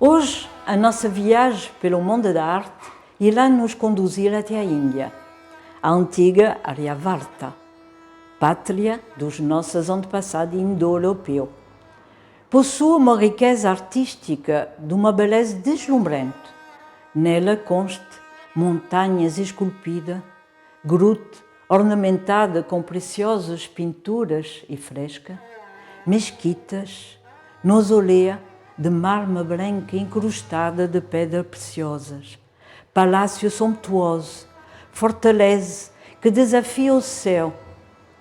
Hoje, a nossa viagem pelo mundo da arte irá nos conduzir até a Índia, a antiga Aryavarta, pátria dos nossos antepassados indo-europeus. Possui uma riqueza artística de uma beleza deslumbrante. Nela consta montanhas esculpidas, gruta ornamentada com preciosas pinturas e frescas, mesquitas, mausoléu de mármore branco incrustada de pedras preciosas, palácio somptuoso, fortaleza que desafia o céu,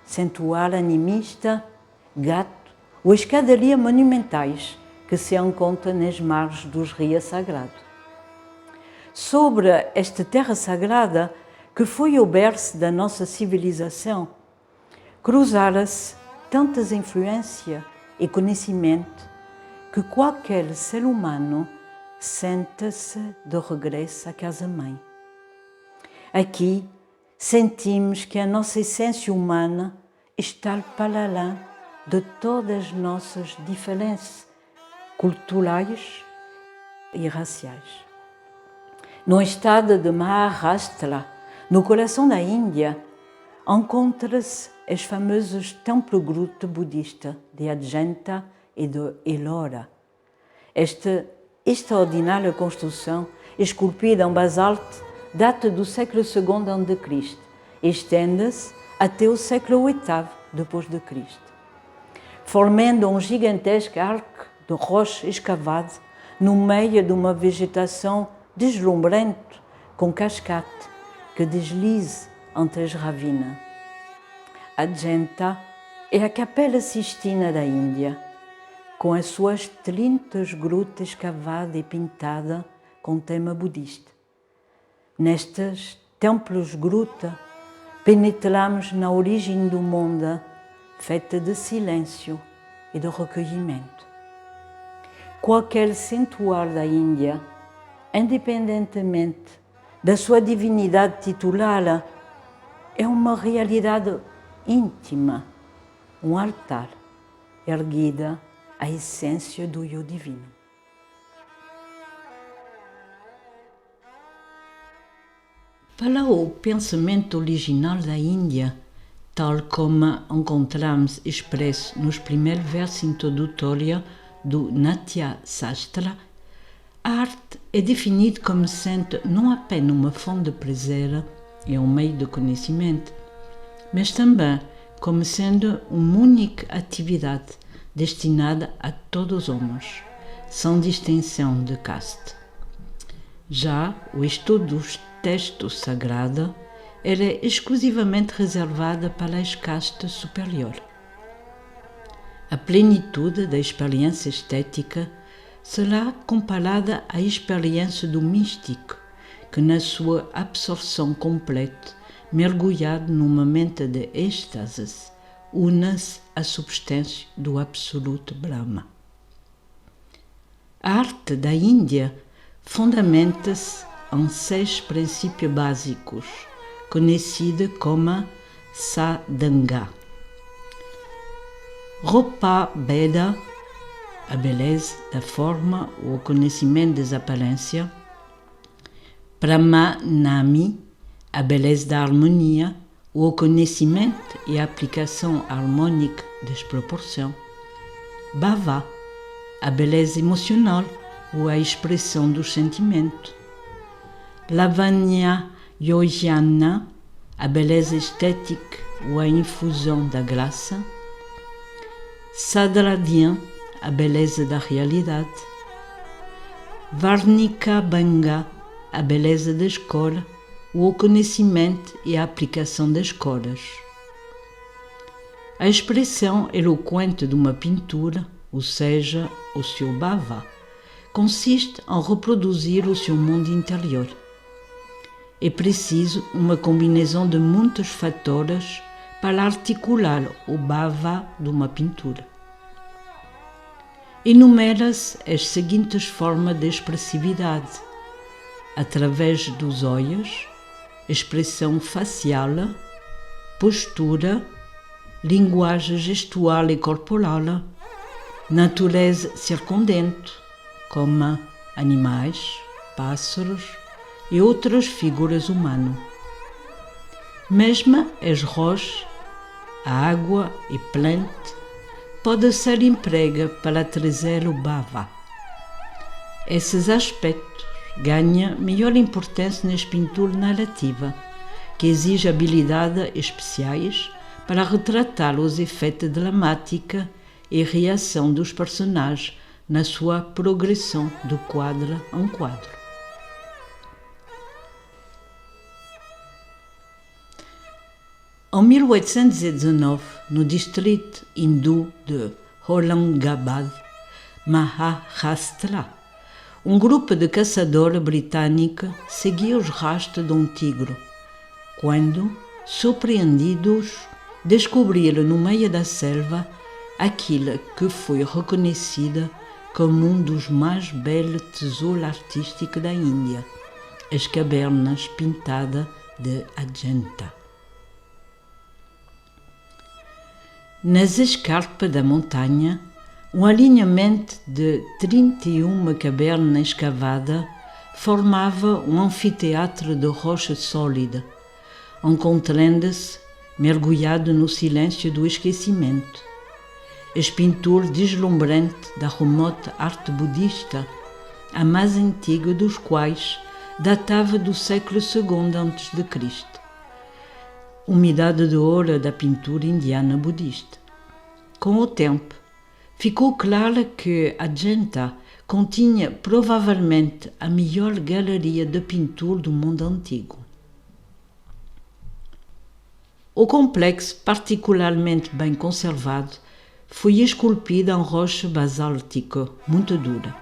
santuário animista, gato ou escadaria monumentais que se encontram nas margens dos rios sagrados. Sobre esta terra sagrada, que foi o berço da nossa civilização, cruzaram-se tantas influências e conhecimento que qualquer ser humano sente-se de regresso à casa-mãe. Aqui sentimos que a nossa essência humana está para além de todas as nossas diferenças culturais e raciais. No estado de Maharashtra, no coração da Índia, encontra-se os famosos templos-grutas budistas de Ajanta e de Ellora. Esta extraordinária construção, esculpida em basalto, data do século II a.C. e estende-se até o século VIII d.C., formando um gigantesco arco de rocha escavado no meio de uma vegetação deslumbrante com cascata que desliza entre as ravinas. Ajanta é a Capela Sistina da Índia, com as suas 30 grutas escavadas e pintadas com tema budista. Nestes templos-gruta, penetramos na origem do mundo, feita de silêncio e de recolhimento. Qualquer santuário da Índia, independentemente da sua divindade titular, é uma realidade íntima, um altar erguido à essência do eu divino. Para o pensamento original da Índia, tal como encontramos expresso nos primeiros versos introdutórios do Natya Sastra, a arte é definida como sendo não apenas uma fonte de prazer e um meio de conhecimento, mas também como sendo uma única atividade destinada a todos os homens, sem distinção de caste. Já o estudo dos textos sagrados era exclusivamente reservado para as castas superiores. A plenitude da experiência estética será comparada à experiência do místico, que na sua absorção completa, mergulhado num momento de êxtase, une-se à substância do absoluto Brahma. A arte da Índia fundamenta-se em 6 princípios básicos, conhecidos como Sadhanga. Rupa Bheda, a beleza da forma ou o conhecimento das aparências. Pramanami, a beleza da harmonia, ou o conhecimento e a aplicação harmônica das proporções. Bhava, a beleza emocional ou a expressão dos sentimentos. Lavanya Yojana, a beleza estética ou a infusão da graça. Sadradhyan, a beleza da realidade. Varnika Bhanga, a beleza das cores, ou o conhecimento e a aplicação das cores. A expressão eloquente de uma pintura, ou seja, o seu bhava, consiste em reproduzir o seu mundo interior. É preciso uma combinação de muitos fatores para articular o bhava de uma pintura. Enumera-se as seguintes formas de expressividade: através dos olhos, expressão facial, postura, linguagem gestual e corporal, natureza circundante, como animais, pássaros e outras figuras humanas. Mesmo as rochas, a água e plantas podem ser empregadas para trazer o bava. Esses aspectos ganham maior importância nas pinturas narrativas, que exigem habilidades especiais para retratar os efeitos dramáticos e reação dos personagens na sua progressão de quadro em quadro. Em 1819, no distrito hindu de Aurangabad, Maharashtra, um grupo de caçadores britânicos seguia os rastros de um tigre, quando, surpreendidos, descobriram no meio da selva aquilo que foi reconhecido como um dos mais belos tesouros artísticos da Índia, as cavernas pintadas de Ajanta. Nas escarpas da montanha, um alinhamento de 31 cavernas escavadas formava um anfiteatro de rocha sólida, encontrando-se mergulhado no silêncio do esquecimento. As pinturas deslumbrantes da remota arte budista, a mais antiga dos quais datava do século II a.C., umidade de ouro da pintura indiana budista. Com o tempo, ficou claro que Ajanta continha provavelmente a melhor galeria de pintura do mundo antigo. O complexo, particularmente bem conservado, foi esculpido em rocha basáltica muito dura.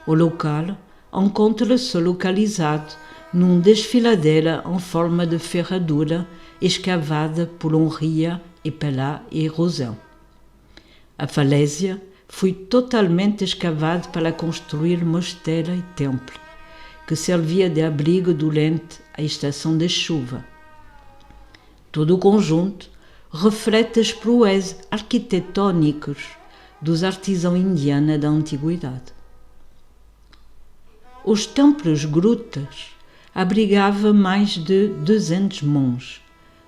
O local encontra-se localizado num desfiladeiro em forma de ferradura escavada por um rio e pela erosão. A falésia foi totalmente escavada para construir mosteiro e templo, que servia de abrigo durante a estação de chuva. Todo o conjunto reflete as proezas arquitetônicas dos artesãos indianos da antiguidade. Os templos grutas abrigavam mais de 200 monges,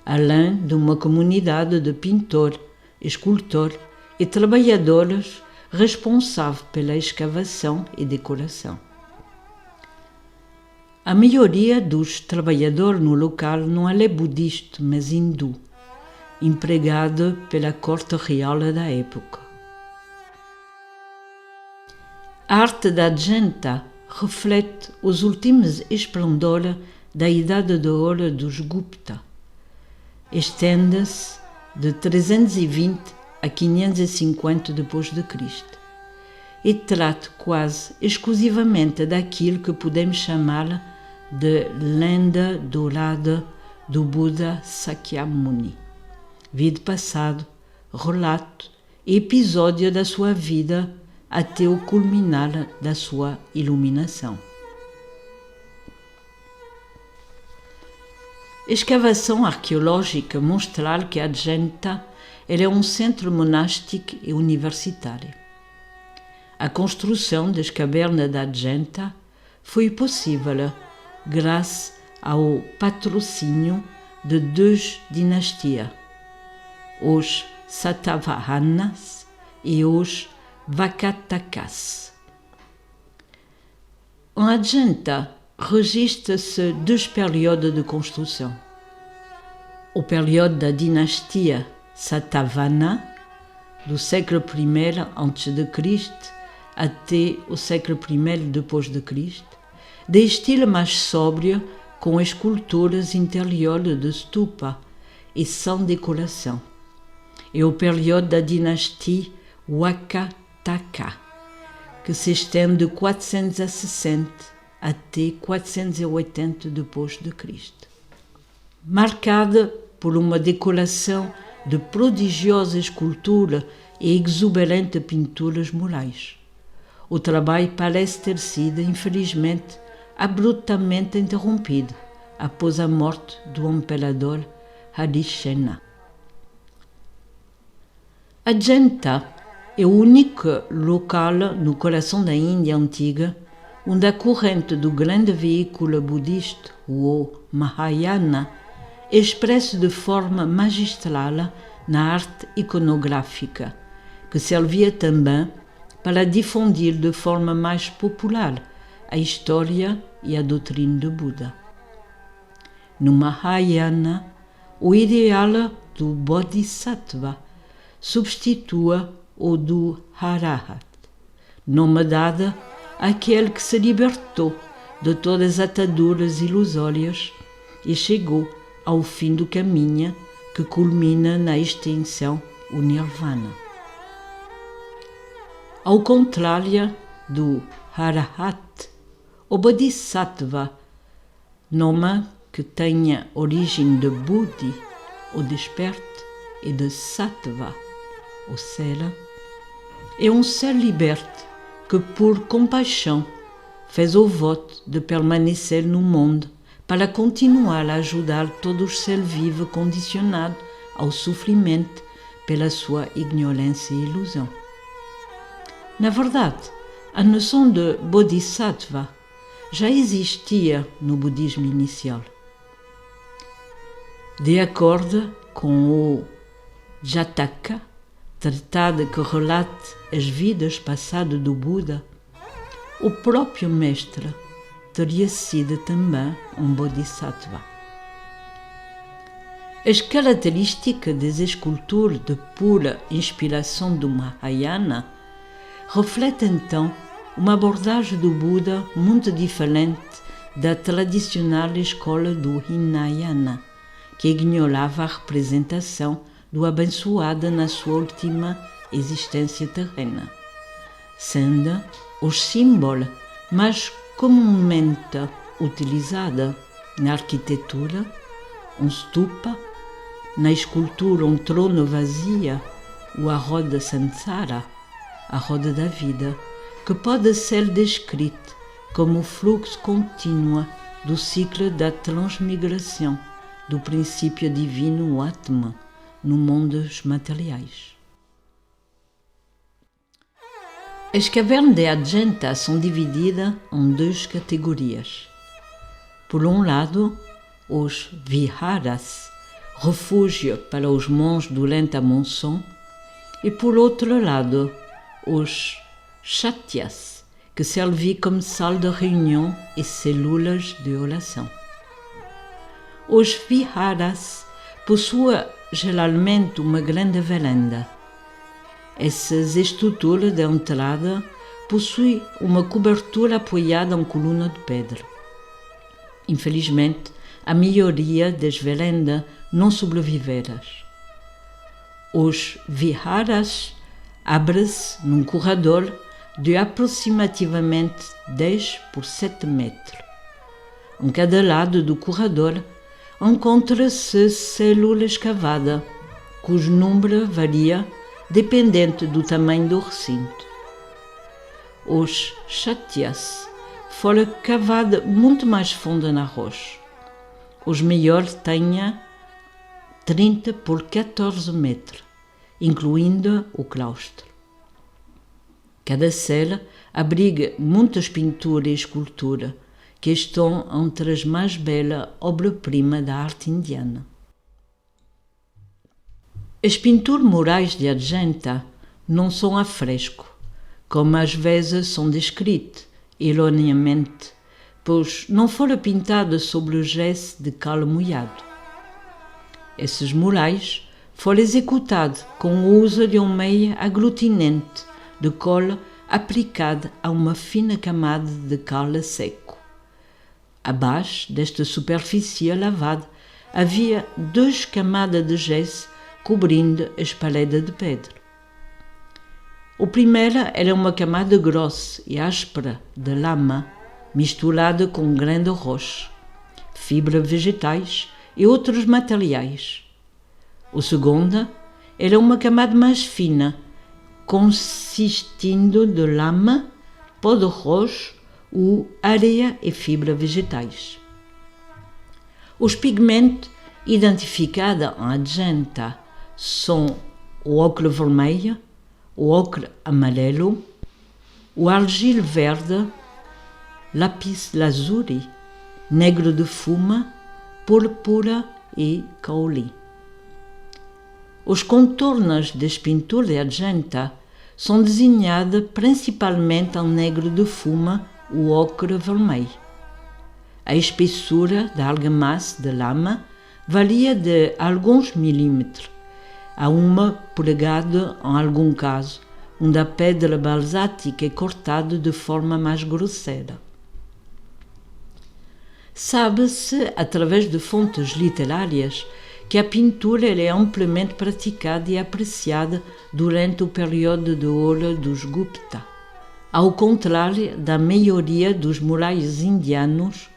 além de uma comunidade de pintores, escultores e trabalhadores responsáveis pela escavação e decoração. A maioria dos trabalhadores no local não é budista, mas hindu, empregado pela corte real da época. A arte da Ajanta reflete os últimos esplendores da Idade de Ouro dos Gupta. Estende-se de 320 a 550 d.C. e trata quase exclusivamente daquilo que podemos chamar de lenda dourada do Buda Sakyamuni, vida passado, relato e episódio da sua vida até o culminar da sua iluminação. A escavação arqueológica mostra que Ajanta é um centro monástico e universitário. A construção das cavernas de Ajanta foi possível graças ao patrocínio de duas dinastias, os Satavahanas e os Vakatakas. Em Ajanta registra-se dois períodos de construção. O período da dinastia Satavahana, do século I a.C. até o século I d.C., de estilo mais sóbrio, com esculturas interiores de stupa e sem decoração. É o período da dinastia Vakataka, que se estende de 460 até 480 d.C., marcada por uma decoração de prodigiosa escultura e exuberante pinturas murais. O trabalho parece ter sido, infelizmente, abruptamente interrompido após a morte do imperador Harishena. Ajanta é o único local no coração da Índia antiga onde a corrente do grande veículo budista, o Mahayana, é expresso de forma magistral na arte iconográfica, que servia também para difundir de forma mais popular a história e a doutrina de Buda. No Mahayana, o ideal do Bodhisattva substitua o do Arahat, nome dado àquele que se libertou de todas as ataduras ilusórias e chegou ao fim do caminho que culmina na extinção, o Nirvana. Ao contrário do Arahat, o Bodhisattva, nome que tenha origem de Buddhi, o desperte, e de Sattva, o ser, é um ser liberto que, por compaixão, fez o voto de permanecer no mundo para continuar a ajudar todos os seres vivos condicionados ao sofrimento pela sua ignorância e ilusão. Na verdade, a noção de Bodhisattva já existia no budismo inicial. De acordo com o Jataka, tratado que relata as vidas passadas do Buda, o próprio mestre teria sido também um Bodhisattva. As características das esculturas de pura inspiração do Mahayana refletem então uma abordagem do Buda muito diferente da tradicional escola do Hinayana, que ignorava a representação do abençoado na sua última existência terrena, sendo os símbolos mais comumente utilizados na arquitetura, um stupa, na escultura um trono vazio, ou a roda samsara, a roda da vida, que pode ser descrito como o fluxo contínuo do ciclo da transmigração do princípio divino Atma no mundo dos materiais. As cavernas de Ajanta são divididas em duas categorias. Por um lado, os viharas, refúgio para os monges durante a monção, e por outro lado, os chatyas, que servem como sala de reunião e células de oração. Os viharas possuem geralmente uma grande varanda. Essas estruturas de entrada possuem uma cobertura apoiada em coluna de pedra. Infelizmente, a maioria das varandas não sobreviveram. Os viharas abrem-se num corredor de aproximadamente 10 por 7 metros. Em cada lado do corredor encontra-se célula escavada, cujo número varia dependente do tamanho do recinto. Os chatyas foram cavados muito mais fundo na rocha. Os maiores têm 30 por 14 metros, incluindo o claustro. Cada cela abriga muitas pinturas e esculturas, que estão entre as mais belas obras-primas da arte indiana. As pinturas murais de Ajanta não são a fresco, como às vezes são descritas, erroneamente, pois não foram pintadas sobre o gesso de cal molhado. Esses murais foram executados com o uso de um meio aglutinante de cola aplicada a uma fina camada de cal seco. Abaixo desta superfície lavada havia 2 camadas de gesso cobrindo as paredes de pedra. O primeiro era uma camada grossa e áspera de lama misturada com grande rocha, fibras vegetais e outros materiais. O segundo era uma camada mais fina, consistindo de lama, pó de rocha, ou areia e fibras vegetais. Os pigmentos identificados em Ajanta são o ocre vermelho, o ocre amarelo, o argil verde, lápis lazuli, negro de fuma, púrpura e cauli. Os contornos das pinturas de Argenta são desenhados principalmente em negro de fuma ou ocre vermelho. A espessura da argamassa de lama varia de alguns milímetros a 1 polegada em algum caso, onde a pedra balsática é cortada de forma mais grosseira. Sabe-se, através de fontes literárias, que a pintura é amplamente praticada e apreciada durante o período de ouro dos Gupta. Ao contrário da maioria dos murais indianos,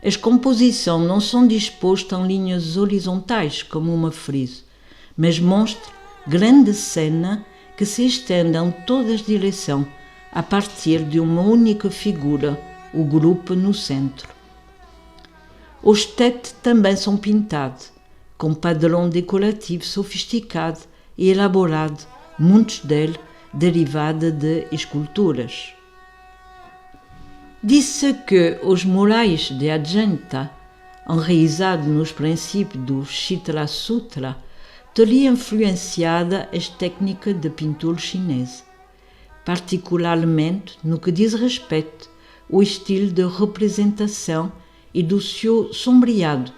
as composições não são dispostas em linhas horizontais como uma friso, mas mostram grande cena que se estende em todas as direções a partir de uma única figura, o grupo no centro. Os tetos também são pintados, com padrão decorativo sofisticado e elaborado, muitos deles derivados de esculturas. Diz-se que os murais de Ajanta, enraizados nos princípios do Chitra Sutra, teriam influenciado as técnicas de pintura chinesa, particularmente no que diz respeito ao estilo de representação e do seu sombreado,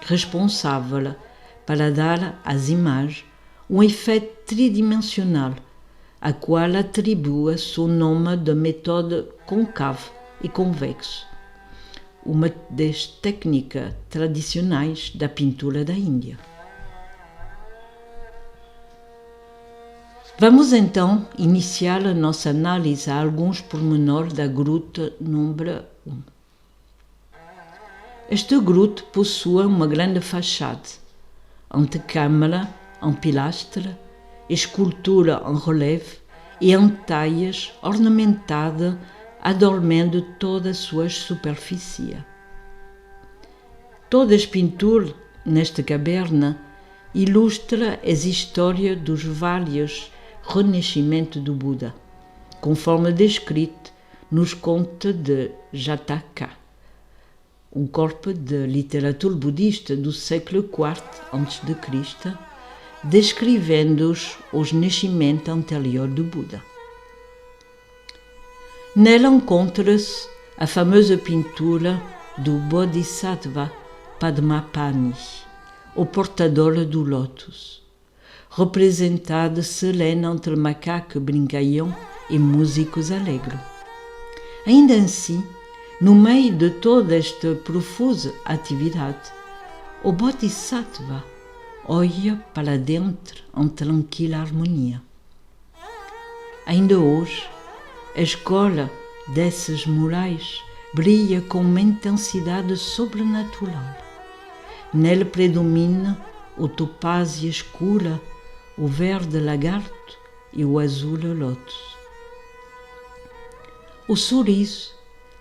responsável para dar às imagens um efeito tridimensional, a qual atribui-se o nome de método côncavo e convexo, uma das técnicas tradicionais da pintura da Índia. Vamos então iniciar a nossa análise a alguns pormenores da gruta número 1. Esta gruta possui uma grande fachada, antecâmara em pilastra, escultura em relevo e entaias ornamentada adornando toda a sua superfície. Todas as pinturas nesta caverna ilustram as histórias dos vários renascimentos do Buda, conforme descrito nos contos de Jataka, um corpo de literatura budista do século IV a.C., descrevendo os nascimentos anteriores do Buda. Nela encontra-se a famosa pintura do Bodhisattva Padmapani, o portador do lótus, representado sereno entre macacos brincalhão e músicos alegres. Ainda assim, no meio de toda esta profusa atividade, o Bodhisattva olha para dentro em tranquila harmonia. Ainda hoje, a escola desses murais brilha com uma intensidade sobrenatural. Nele predomina o topázio escura, o verde lagarto e o azul lótus. O sorriso,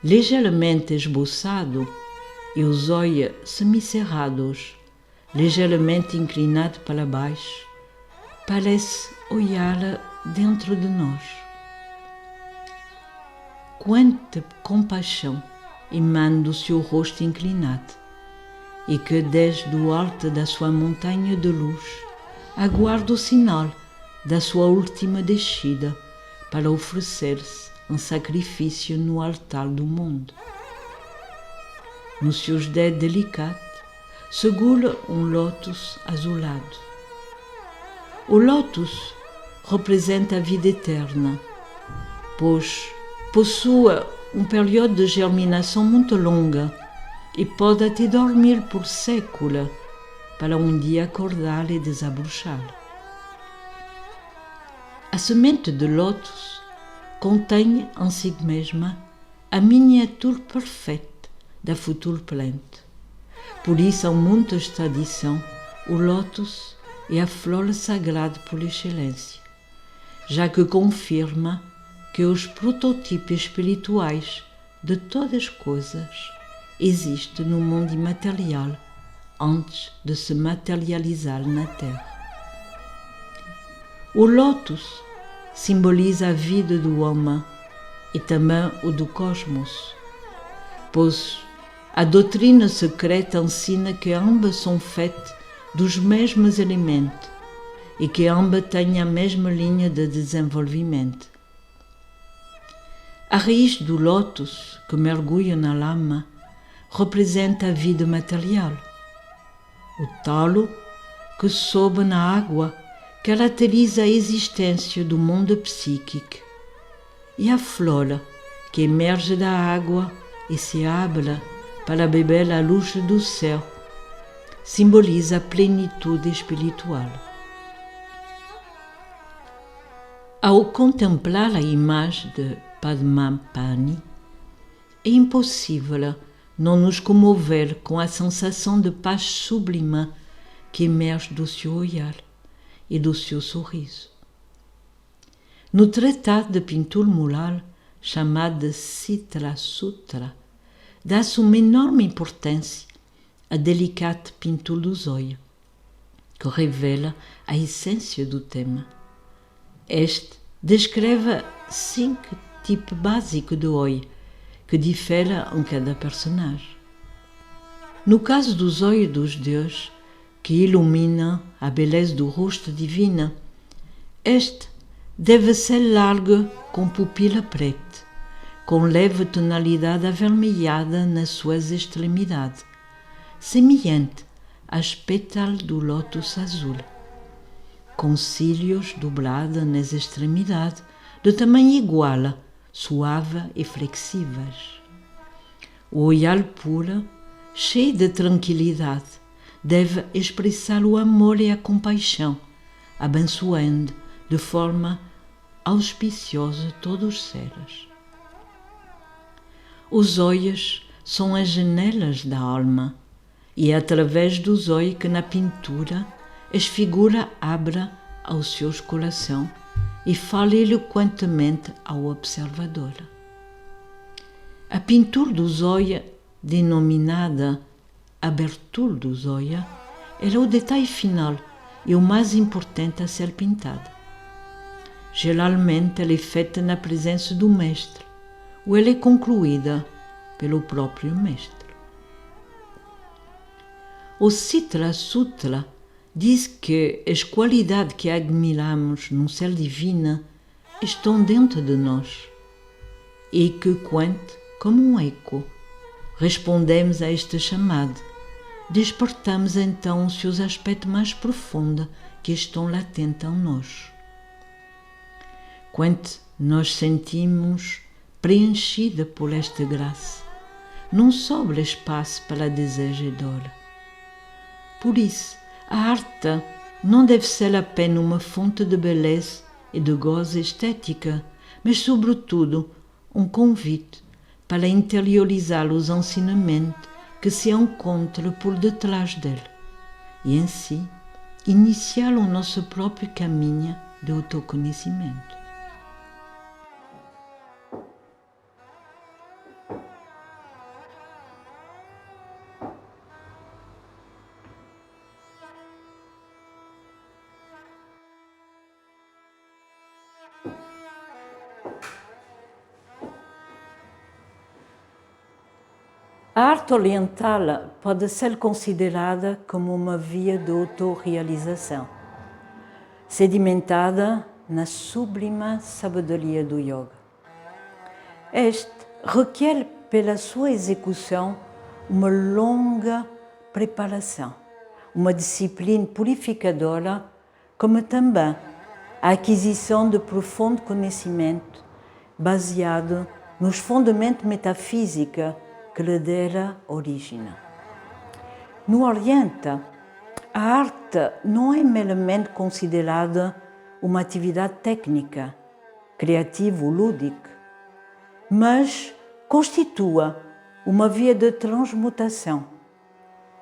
ligeiramente esboçado, e os olhos semicerrados, ligeiramente inclinados para baixo, parece olhar dentro de nós. Quanta compaixão emana do seu rosto inclinado, e que desde o alto da sua montanha de luz aguarda o sinal da sua última descida para oferecer-se em sacrifício no altar do mundo. Nos seus dedos delicados segura um lótus azulado. O lótus representa a vida eterna, pois possui um período de germinação muito longa e pode até dormir por séculos para um dia acordar e desabrochar. A semente de lótus contém em si mesma a miniatura perfeita da futura planta. Por isso, em muitas tradições, o lótus é a flor sagrada por excelência, já que confirma que os prototipos espirituais de todas as coisas existem no mundo imaterial antes de se materializar na Terra. O lótus simboliza a vida do homem e também o do cosmos, pois a doutrina secreta ensina que ambas são feitas dos mesmos elementos e que ambas têm a mesma linha de desenvolvimento. A raiz do lótus, que mergulha na lama, representa a vida material. O talo, que sobe na água, caracteriza a existência do mundo psíquico. E a flor, que emerge da água e se abre para beber a luz do céu, simboliza a plenitude espiritual. Ao contemplar a imagem de Padmapani, é impossível não nos comover com a sensação de paz sublime que emerge do seu olhar e do seu sorriso. No tratado de pintura mural, chamado de Citra Sutra, dá-se uma enorme importância à delicada pintura dos olhos, que revela a essência do tema. Este descreve 5 tipos básicos de olho, que diferem em cada personagem. No caso dos olhos dos deuses, que iluminam a beleza do rosto divino, este deve ser largo com pupila preta, com leve tonalidade avermelhada nas suas extremidades, semelhante às pétalas do lótus azul, com cílios dobrados nas extremidades, de tamanho igual, suave e flexíveis. O olhar puro, cheio de tranquilidade, deve expressar o amor e a compaixão, abençoando de forma auspiciosa todos os seres. Os olhos são as janelas da alma, e é através dos olhos que na pintura as figuras abrem aos seus corações e falam eloquentemente ao observador. A pintura dos olhos, denominada abertura dos olhos, era o detalhe final e o mais importante a ser pintado. Geralmente ela é feita na presença do mestre, ou ela é concluída pelo próprio mestre. O Citra Sutra diz que as qualidades que admiramos num ser divino estão dentro de nós e que, quando, como um eco, respondemos a este chamado, despertamos então os seus aspectos mais profundos que estão latentes em nós. Quando nos sentimos preenchidos por esta graça, não sobra espaço para desejo e dor. Por isso, a arte não deve ser apenas uma fonte de beleza e de gozo estética, mas, sobretudo, um convite para interiorizar os ensinamentos que se encontram por detrás dele e, em si, iniciar o nosso próprio caminho de autoconhecimento. A arte oriental pode ser considerada como uma via de autorrealização, sedimentada na sublime sabedoria do yoga. Este requer, pela sua execução, uma longa preparação, uma disciplina purificadora, como também a aquisição de profundo conhecimento baseado nos fundamentos metafísicos que lhe dera origem. No Oriente, a arte não é meramente considerada uma atividade técnica, criativa ou lúdica, mas constitua uma via de transmutação,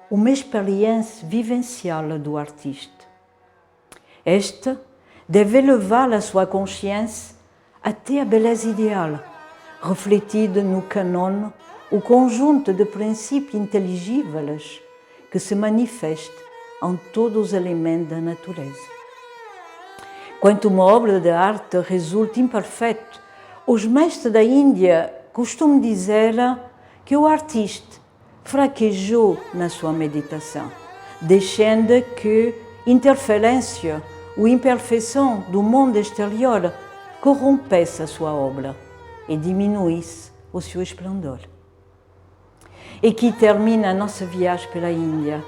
uma experiência vivencial do artista. Esta deve levar a sua consciência até a beleza ideal, refletida no canon, o conjunto de princípios inteligíveis que se manifesta em todos os elementos da natureza. Quando uma obra de arte resulta imperfeita, os mestres da Índia costumam dizer que o artista fraquejou na sua meditação, deixando que interferência ou imperfeição do mundo exterior corrompesse a sua obra e diminuísse o seu esplendor. E aqui termina a nossa viagem pela Índia,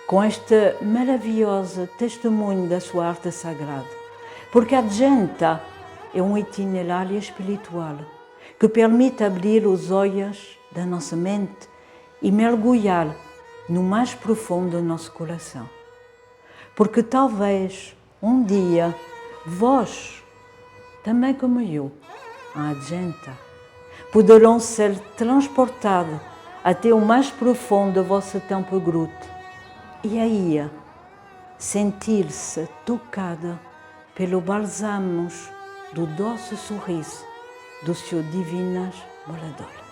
com este maravilhoso testemunho da sua arte sagrada, porque a Adjenta é um itinerário espiritual que permite abrir os olhos da nossa mente e mergulhar no mais profundo do nosso coração. Porque talvez um dia vós, também como eu, a Adjenta, poderão ser transportados até o mais profundo do vosso templo gruta e aí sentir-se tocada pelo bálsamo do doce sorriso do seu divinas morador.